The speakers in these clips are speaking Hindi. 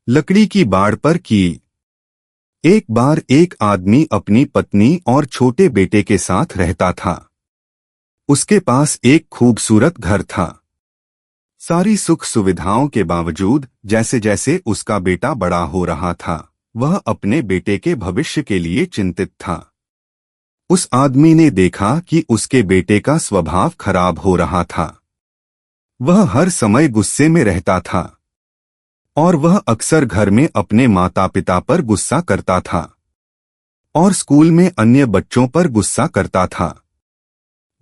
लकड़ी की बाड़ पर की। एक बार एक आदमी अपनी पत्नी और छोटे बेटे के साथ रहता था। उसके पास एक खूबसूरत घर था। सारी सुख सुविधाओं के बावजूद जैसे जैसे उसका बेटा बड़ा हो रहा था, वह अपने बेटे के भविष्य के लिए चिंतित था। उस आदमी ने देखा कि उसके बेटे का स्वभाव खराब हो रहा था। वह हर समय गुस्से में रहता था और वह अक्सर घर में अपने माता पिता पर गुस्सा करता था और स्कूल में अन्य बच्चों पर गुस्सा करता था।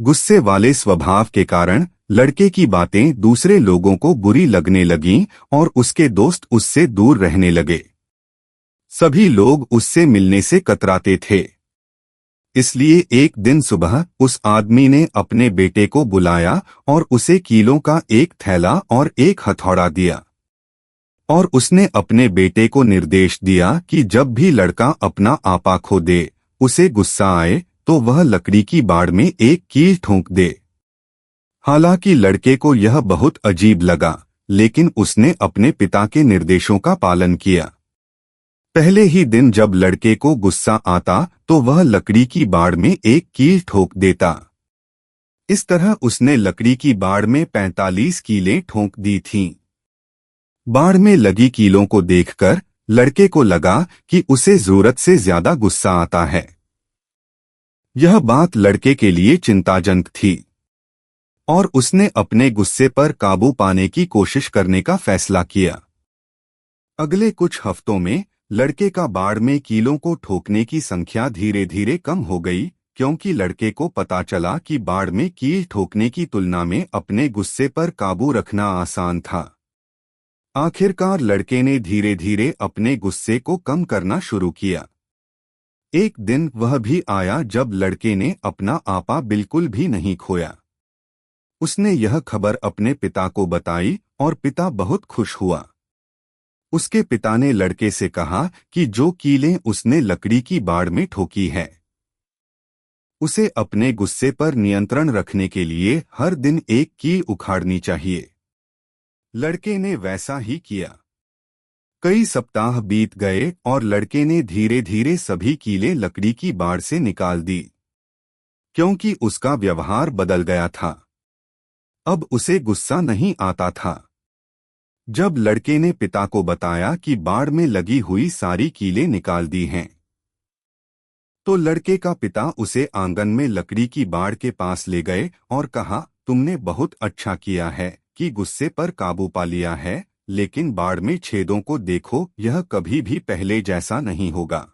गुस्से वाले स्वभाव के कारण लड़के की बातें दूसरे लोगों को बुरी लगने लगीं और उसके दोस्त उससे दूर रहने लगे। सभी लोग उससे मिलने से कतराते थे। इसलिए एक दिन सुबह उस आदमी ने अपने बेटे को बुलाया और उसे कीलों का एक थैला और एक हथौड़ा दिया। और उसने अपने बेटे को निर्देश दिया कि जब भी लड़का अपना आपा खो दे, उसे गुस्सा आए, तो वह लकड़ी की बाड़ में एक कील ठोंक दे। हालांकि लड़के को यह बहुत अजीब लगा, लेकिन उसने अपने पिता के निर्देशों का पालन किया। पहले ही दिन जब लड़के को गुस्सा आता तो वह लकड़ी की बाड़ में एक कील ठोक देता। इस तरह उसने लकड़ी की बाड़ में 45 कीलें ठोंक दी थीं। बाड़ में लगी कीलों को देखकर लड़के को लगा कि उसे जरूरत से ज्यादा गुस्सा आता है। यह बात लड़के के लिए चिंताजनक थी और उसने अपने गुस्से पर काबू पाने की कोशिश करने का फैसला किया। अगले कुछ हफ्तों में लड़के का बाड़ में कीलों को ठोकने की संख्या धीरे धीरे कम हो गई, क्योंकि लड़के को पता चला कि बाड़ में कील ठोकने की तुलना में अपने गुस्से पर काबू रखना आसान था। आखिरकार लड़के ने धीरे धीरे अपने गुस्से को कम करना शुरू किया। एक दिन वह भी आया जब लड़के ने अपना आपा बिल्कुल भी नहीं खोया। उसने यह खबर अपने पिता को बताई और पिता बहुत खुश हुआ। उसके पिता ने लड़के से कहा कि जो कीलें उसने लकड़ी की बाड़ में ठोकी है, उसे अपने गुस्से पर नियंत्रण रखने के लिए हर दिन एक कील उखाड़नी चाहिए। लड़के ने वैसा ही किया। कई सप्ताह बीत गए और लड़के ने धीरे धीरे सभी कीलें लकड़ी की बाड़ से निकाल दी, क्योंकि उसका व्यवहार बदल गया था। अब उसे गुस्सा नहीं आता था। जब लड़के ने पिता को बताया कि बाड़ में लगी हुई सारी कीलें निकाल दी हैं, तो लड़के का पिता उसे आंगन में लकड़ी की बाड़ के पास ले गए और कहा, तुमने बहुत अच्छा किया है कि गुस्से पर काबू पा लिया है, लेकिन बाड़ में छेदों को देखो, यह कभी भी पहले जैसा नहीं होगा।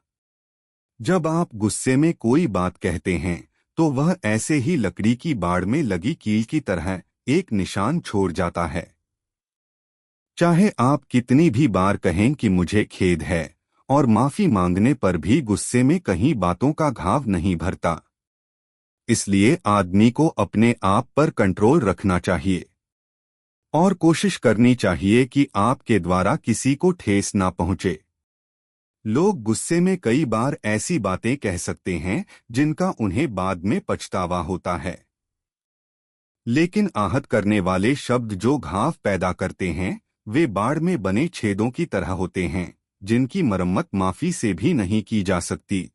जब आप गुस्से में कोई बात कहते हैं तो वह ऐसे ही लकड़ी की बाड़ में लगी कील की तरह एक निशान छोड़ जाता है। चाहे आप कितनी भी बार कहें कि मुझे खेद है, और माफी मांगने पर भी गुस्से में कहीं बातों का घाव नहीं भरता। इसलिए आदमी को अपने आप पर कंट्रोल रखना चाहिए और कोशिश करनी चाहिए कि आपके द्वारा किसी को ठेस ना पहुंचे। लोग गुस्से में कई बार ऐसी बातें कह सकते हैं जिनका उन्हें बाद में पछतावा होता है, लेकिन आहत करने वाले शब्द जो घाव पैदा करते हैं, वे बाड़ में बने छेदों की तरह होते हैं, जिनकी मरम्मत माफी से भी नहीं की जा सकती।